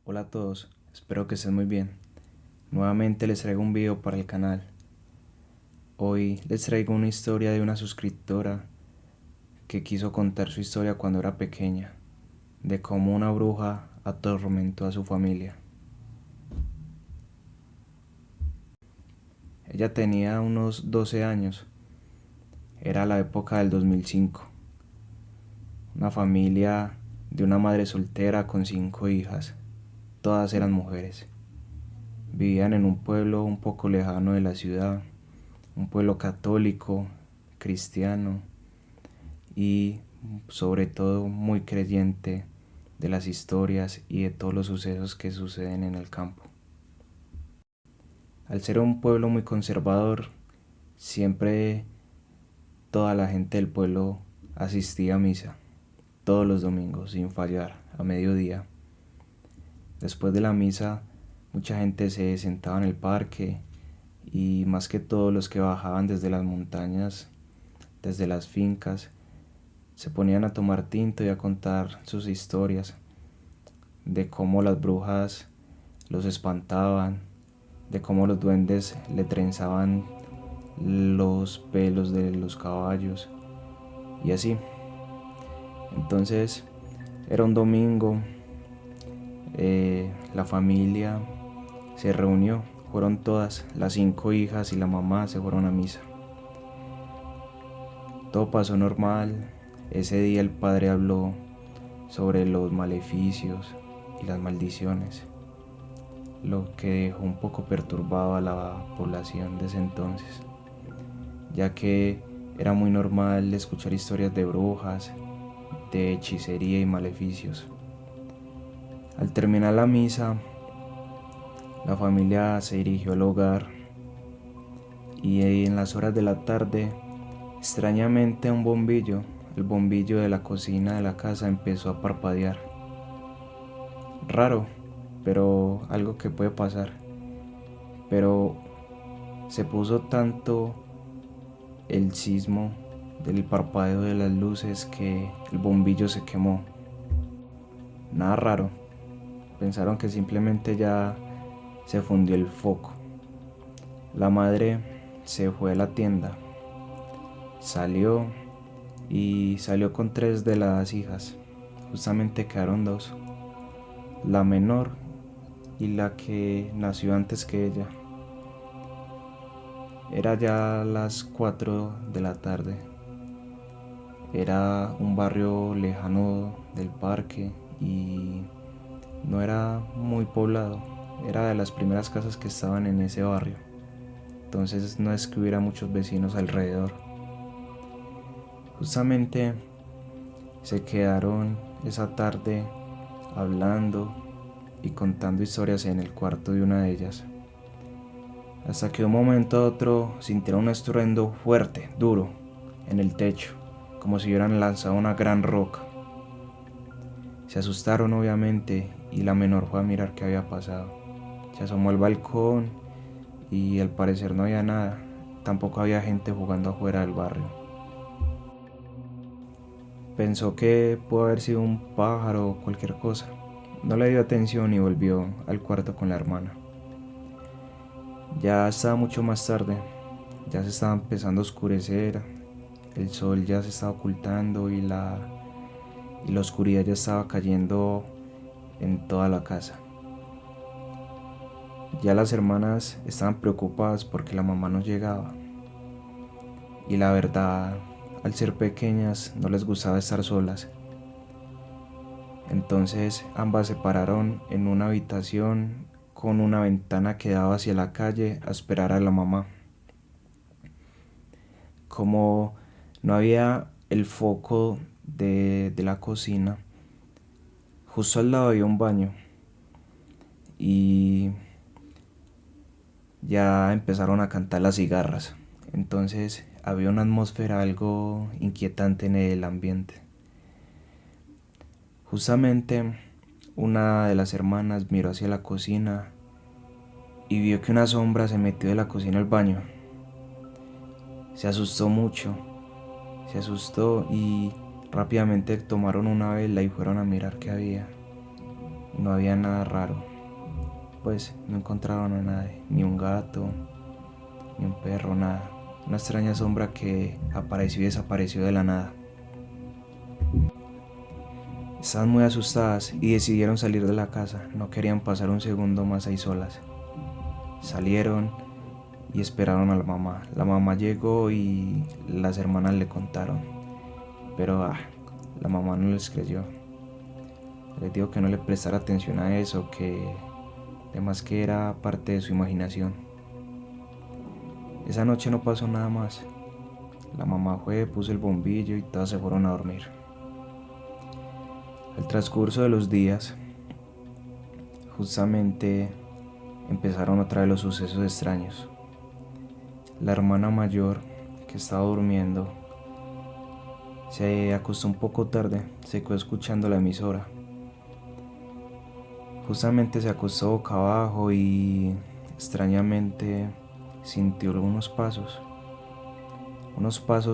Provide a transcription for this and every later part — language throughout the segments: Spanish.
Hola a todos, espero que estén muy bien. Nuevamente les traigo un video para el canal. Hoy les traigo una historia de una suscriptora que quiso contar su historia cuando era pequeña, de cómo una bruja atormentó a su familia. Ella tenía unos 12 años, era la época del 2005. Una familia de una madre soltera con 5 hijas, todas eran mujeres. Vivían en un pueblo un poco lejano de la ciudad, un pueblo católico, cristiano y sobre todo muy creyente de las historias y de todos los sucesos que suceden en el campo. Al ser un pueblo muy conservador, siempre toda la gente del pueblo asistía a misa, todos los domingos sin fallar, a mediodía. Después de la misa, mucha gente se sentaba en el parque y más que todo los que bajaban desde las montañas, desde las fincas, se ponían a tomar tinto y a contar sus historias de cómo las brujas los espantaban, de cómo los duendes le trenzaban los pelos de los caballos y así. Entonces era un domingo, la familia se reunió, fueron todas, las 5 hijas y la mamá se fueron a misa. Todo pasó normal. Ese día el padre habló sobre los maleficios y las maldiciones, lo que dejó un poco perturbado a la población de ese entonces, ya que era muy normal escuchar historias de brujas, de hechicería y maleficios. Al terminar la misa, la familia se dirigió al hogar y en las horas de la tarde, extrañamente un bombillo, el bombillo de la cocina de la casa empezó a parpadear. Raro, pero algo que puede pasar. Pero se puso tanto el sismo del parpadeo de las luces que el bombillo se quemó. Nada raro, pensaron que simplemente ya se fundió el foco. La madre se fue a la tienda, salió y salió con 3 de las hijas. Justamente quedaron 2, la menor y la que nació antes que ella. Era ya las 4 de la tarde. Era un barrio lejano del parque y no era muy poblado. Era de las primeras casas que estaban en ese barrio. Entonces no es que hubiera muchos vecinos alrededor. Justamente se quedaron esa tarde hablando y contando historias en el cuarto de una de ellas. Hasta que de un momento a otro sintieron un estruendo fuerte, duro, en el techo, como si hubieran lanzado una gran roca. Se asustaron obviamente y la menor fue a mirar qué había pasado. Se asomó al balcón y al parecer no había nada. Tampoco había gente jugando afuera del barrio. Pensó que pudo haber sido un pájaro o cualquier cosa. No le dio atención y volvió al cuarto con la hermana. Ya estaba mucho más tarde, ya se estaba empezando a oscurecer, el sol ya se estaba ocultando y la oscuridad ya estaba cayendo en toda la casa. Ya las hermanas estaban preocupadas porque la mamá no llegaba. Y la verdad, al ser pequeñas, no les gustaba estar solas. Entonces ambas se pararon en una habitación con una ventana que daba hacia la calle a esperar a la mamá. Como no había el foco de la cocina, justo al lado había un baño y ya empezaron a cantar las cigarras. Entonces había una atmósfera algo inquietante en el ambiente. Justamente una de las hermanas miró hacia la cocina y vio que una sombra se metió de la cocina al baño. Se asustó mucho, se asustó y rápidamente tomaron una vela y fueron a mirar qué había. No había nada raro, pues no encontraron a nadie, ni un gato, ni un perro, nada. Una extraña sombra que apareció y desapareció de la nada. Estaban muy asustadas y decidieron salir de la casa. No querían pasar un segundo más ahí solas. Salieron y esperaron a la mamá. La mamá llegó y las hermanas le contaron. Pero la mamá no les creyó. Les dijo que no le prestara atención a eso, que además que era parte de su imaginación. Esa noche no pasó nada más. La mamá fue, puso el bombillo y todas se fueron a dormir. Al transcurso de los días, justamente empezaron otra vez los sucesos extraños. La hermana mayor, que estaba durmiendo, se acostó un poco tarde, se quedó escuchando la emisora. Justamente se acostó boca abajo y extrañamente sintió unos pasos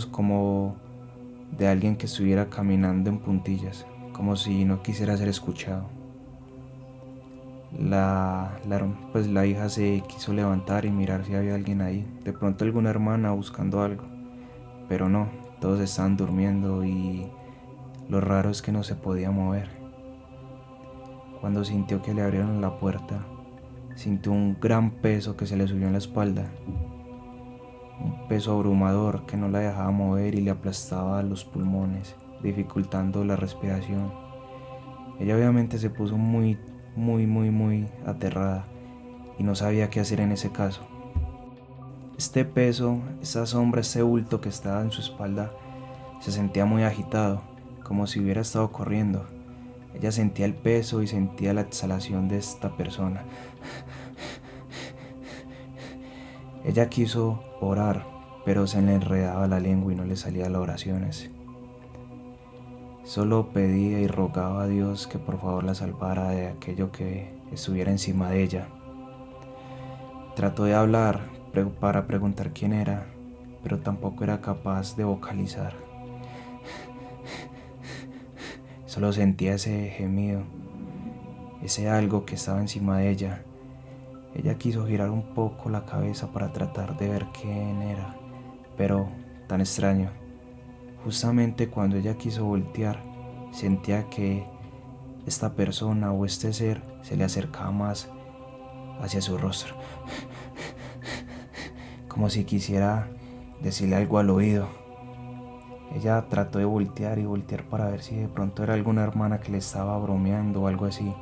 como de alguien que estuviera caminando en puntillas, como si no quisiera ser escuchado. La hija se quiso levantar y mirar si había alguien ahí, de pronto alguna hermana buscando algo, pero no, todos estaban durmiendo y lo raro es que no se podía mover. Cuando sintió que le abrieron la puerta, sintió un gran peso que se le subió en la espalda, un peso abrumador que no la dejaba mover y le aplastaba los pulmones, dificultando la respiración. Ella obviamente se puso muy aterrada y no sabía qué hacer en ese caso. Este peso, esa sombra, ese bulto que estaba en su espalda se sentía muy agitado, como si hubiera estado corriendo. Ella sentía el peso y sentía la exhalación de esta persona. Ella quiso orar, pero se le enredaba la lengua y no le salían las oraciones. Solo pedía y rogaba a Dios que por favor la salvara de aquello que estuviera encima de ella. Trató de hablar para preguntar quién era, pero tampoco era capaz de vocalizar. Solo sentía ese gemido, ese algo que estaba encima de ella. Ella quiso girar un poco la cabeza para tratar de ver quién era, pero tan extraño. Justamente cuando ella quiso voltear, sentía que esta persona o este ser se le acercaba más hacia su rostro, como si quisiera decirle algo al oído. Ella trató de voltear y voltear para ver si de pronto era alguna hermana que le estaba bromeando o algo así,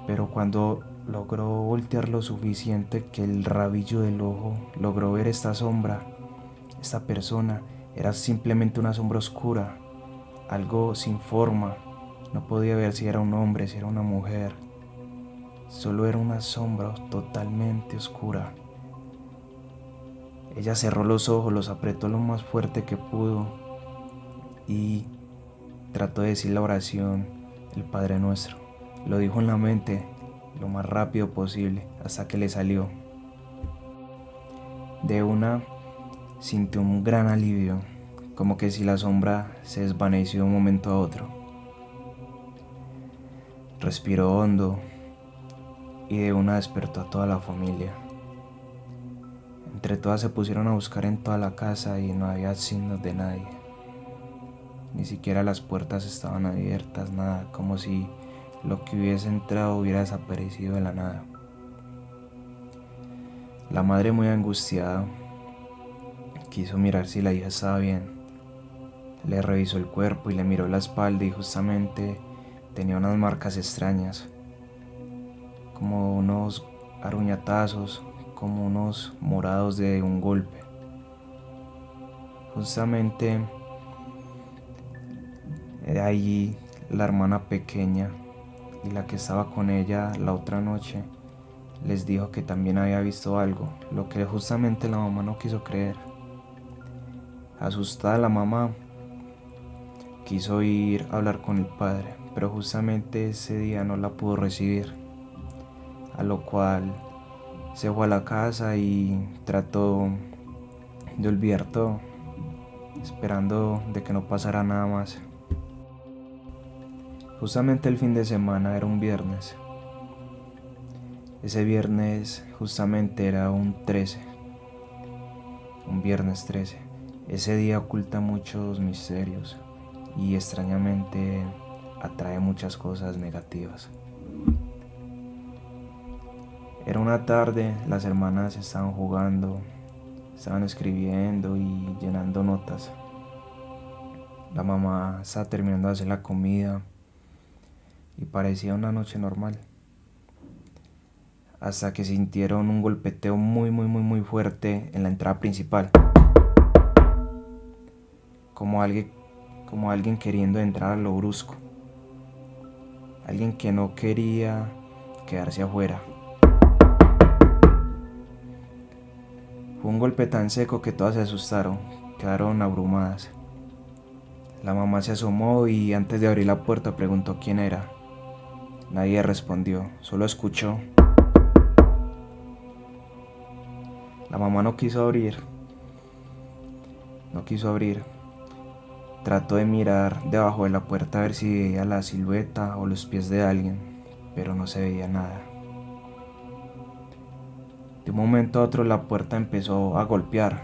pero cuando logró voltear lo suficiente que el rabillo del ojo logró ver esta sombra, esta persona era simplemente una sombra oscura, algo sin forma. No podía ver si era un hombre, si era una mujer. Solo era una sombra totalmente oscura. Ella cerró los ojos, los apretó lo más fuerte que pudo y trató de decir la oración, el Padre Nuestro. Lo dijo en la mente lo más rápido posible hasta que le salió. De una sintió un gran alivio, como que si la sombra se desvaneció de un momento a otro. Respiró hondo y de una despertó a toda la familia. Entre todas se pusieron a buscar en toda la casa y no había signos de nadie. Ni siquiera las puertas estaban abiertas, nada, como si lo que hubiese entrado hubiera desaparecido de la nada. La madre, muy angustiada, quiso mirar si la hija estaba bien. Le revisó el cuerpo y le miró la espalda y justamente tenía unas marcas extrañas, como unos aruñatazos, como unos morados de un golpe. Justamente era allí la hermana pequeña y la que estaba con ella la otra noche les dijo que también había visto algo, lo que justamente la mamá no quiso creer. Asustada la mamá quiso ir a hablar con el padre, pero justamente ese día no la pudo recibir, a lo cual se fue a la casa y trató de olvidar todo, esperando de que no pasara nada más. Justamente el fin de semana era un viernes. Ese viernes justamente era un viernes 13. Ese día oculta muchos misterios y extrañamente atrae muchas cosas negativas. Era una tarde, las hermanas estaban jugando, estaban escribiendo y llenando notas. La mamá estaba terminando de hacer la comida y parecía una noche normal, hasta que sintieron un golpeteo muy fuerte en la entrada principal, como alguien, como alguien queriendo entrar a lo brusco, alguien que no quería quedarse afuera. Fue un golpe tan seco que todas se asustaron, quedaron abrumadas. La mamá se asomó y antes de abrir la puerta preguntó quién era. Nadie respondió, solo escuchó. La mamá no quiso abrir. Trató de mirar debajo de la puerta a ver si veía la silueta o los pies de alguien, pero no se veía nada. De un momento a otro la puerta empezó a golpear,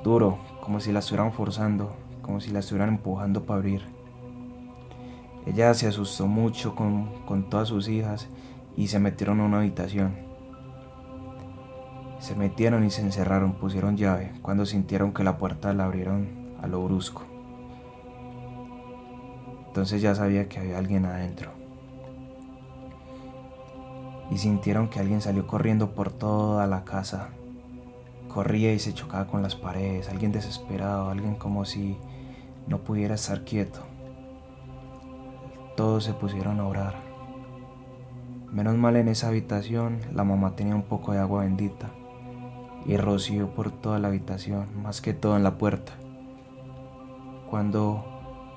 duro, como si la estuvieran forzando, como si la estuvieran empujando para abrir. Ella se asustó mucho con todas sus hijas y se metieron a una habitación. Se metieron y se encerraron, pusieron llave, cuando sintieron que la puerta la abrieron a lo brusco. Entonces ya sabía que había alguien adentro. Y sintieron que alguien salió corriendo por toda la casa. Corría y se chocaba con las paredes, alguien desesperado, alguien como si no pudiera estar quieto. Todos se pusieron a orar. Menos mal en esa habitación la mamá tenía un poco de agua bendita y roció por toda la habitación, más que todo en la puerta. Cuando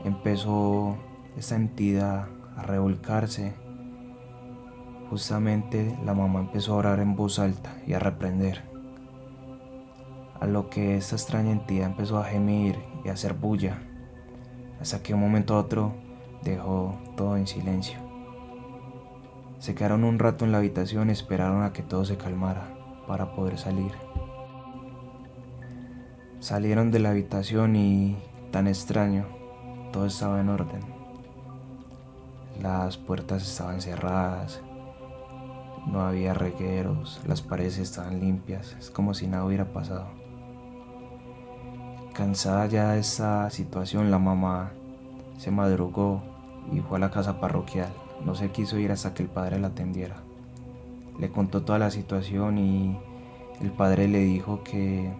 empezó esta entidad a revolcarse, justamente la mamá empezó a orar en voz alta y a reprender, a lo que esta extraña entidad empezó a gemir y a hacer bulla, hasta que de un momento a otro dejó todo en silencio. Se quedaron un rato en la habitación y esperaron a que todo se calmara para poder salir. Salieron de la habitación y, tan extraño, todo estaba en orden. Las puertas estaban cerradas, no había regueros, las paredes estaban limpias, es como si nada hubiera pasado. Cansada ya de esta situación, la mamá se madrugó y fue a la casa parroquial. No se quiso ir hasta que el padre la atendiera. Le contó toda la situación y el padre le dijo que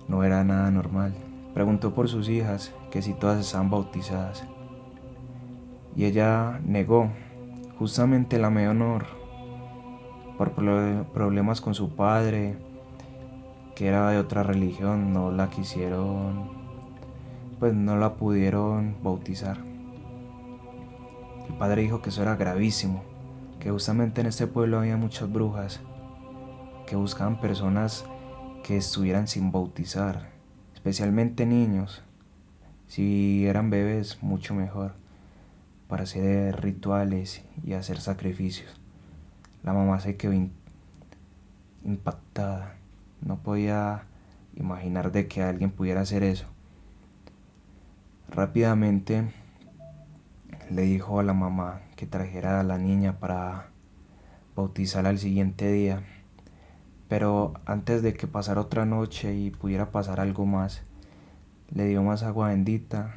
no era nada normal. Preguntó por sus hijas, que si todas estaban bautizadas. Y ella negó. Justamente la menor, por problemas con su padre, que era de otra religión, no la quisieron, pues no la pudieron bautizar. El padre dijo que eso era gravísimo, que justamente en este pueblo había muchas brujas que buscaban personas que estuvieran sin bautizar, especialmente niños. Si eran bebés, mucho mejor, para hacer rituales y hacer sacrificios. La mamá se quedó impactada, no podía imaginar de que alguien pudiera hacer eso. Rápidamente le dijo a la mamá que trajera a la niña para bautizarla al siguiente día. Pero antes de que pasara otra noche y pudiera pasar algo más, le dio más agua bendita,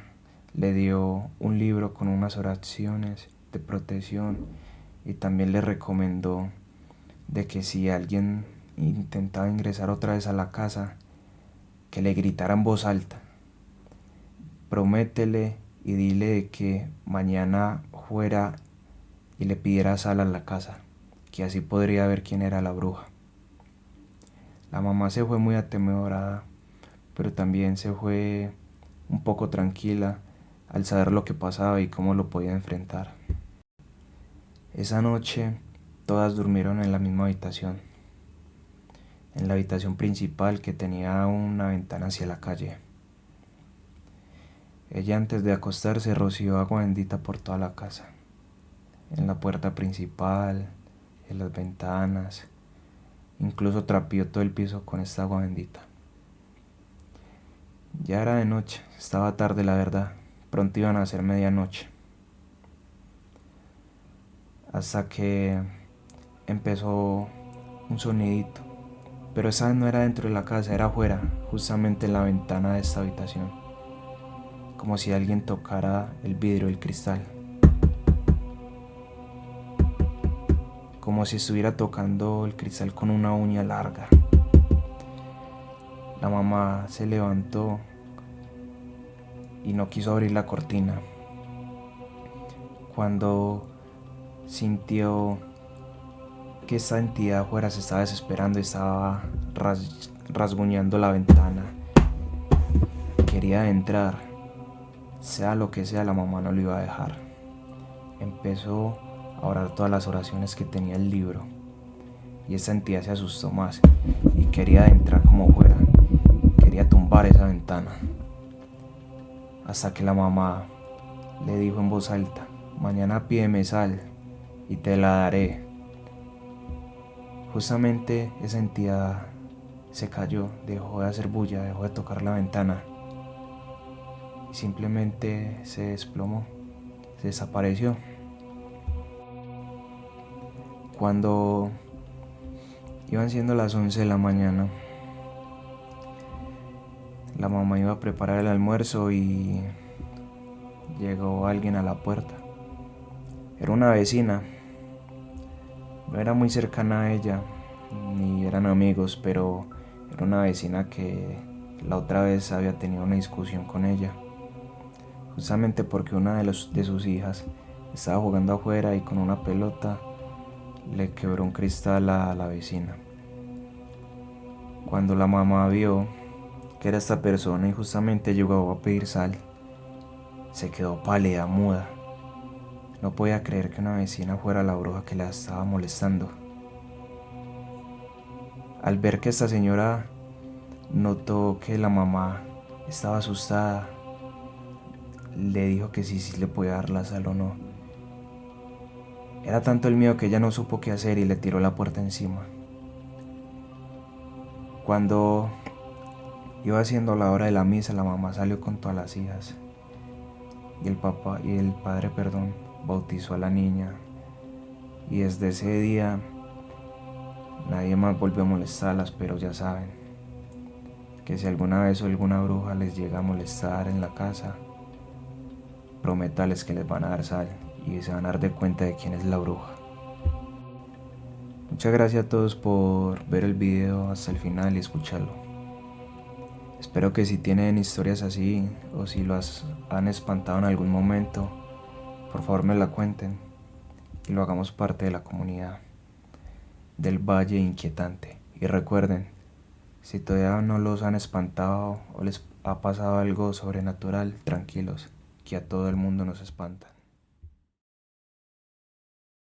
le dio un libro con unas oraciones de protección y también le recomendó de que si alguien intentaba ingresar otra vez a la casa, que le gritara en voz alta: prométele y dile de que mañana fuera y le pidiera sal a la casa, que así podría ver quién era la bruja. La mamá se fue muy atemorizada, pero también se fue un poco tranquila al saber lo que pasaba y cómo lo podía enfrentar. Esa noche todas durmieron en la misma habitación, en la habitación principal que tenía una ventana hacia la calle. Ella antes de acostarse roció agua bendita por toda la casa, en la puerta principal, en las ventanas, incluso trapeó todo el piso con esta agua bendita. Ya era de noche, estaba tarde la verdad, pronto iban a ser medianoche. Hasta que empezó un sonidito, pero esa vez no era dentro de la casa, era afuera, justamente en la ventana de esta habitación, como si alguien tocara el vidrio, el cristal, como si estuviera tocando el cristal con una uña larga. La mamá se levantó y no quiso abrir la cortina. Cuando sintió que esta entidad afuera se estaba desesperando y estaba rasguñando la ventana, quería entrar, sea lo que sea, la mamá no lo iba a dejar. Empezó a orar todas las oraciones que tenía el libro, y esta entidad se asustó más y quería entrar como fuera, quería tumbar esa ventana, hasta que la mamá le dijo en voz alta: mañana pídeme sal y te la daré. Justamente esa entidad se cayó, dejó de hacer bulla, dejó de tocar la ventana y simplemente se desplomó, se desapareció. Cuando iban siendo las 11 de la mañana, la mamá iba a preparar el almuerzo y llegó alguien a la puerta. Era una vecina, no era muy cercana a ella, ni eran amigos, pero era una vecina que la otra vez había tenido una discusión con ella, justamente porque una de sus hijas estaba jugando afuera y con una pelota le quebró un cristal a la vecina. Cuando la mamá vio que era esta persona y justamente llegó a pedir sal, se quedó pálida, muda. No podía creer que una vecina fuera la bruja que la estaba molestando. Al ver que esta señora notó que la mamá estaba asustada, le dijo que sí le podía dar la sal o no. Era tanto el miedo que ella no supo qué hacer y le tiró la puerta encima. Cuando iba siendo la hora de la misa, la mamá salió con todas las hijas y el padre, bautizó a la niña, y desde ese día nadie más volvió a molestarlas. Pero ya saben que si alguna vez alguna bruja les llega a molestar en la casa, prométales que les van a dar sal y se van a dar de cuenta de quién es la bruja. Muchas gracias a todos por ver el video hasta el final y escucharlo. Espero que si tienen historias así o si los han espantado en algún momento, por favor me la cuenten y lo hagamos parte de la comunidad del Valle Inquietante. Y recuerden, si todavía no los han espantado o les ha pasado algo sobrenatural, tranquilos, que a todo el mundo nos espantan.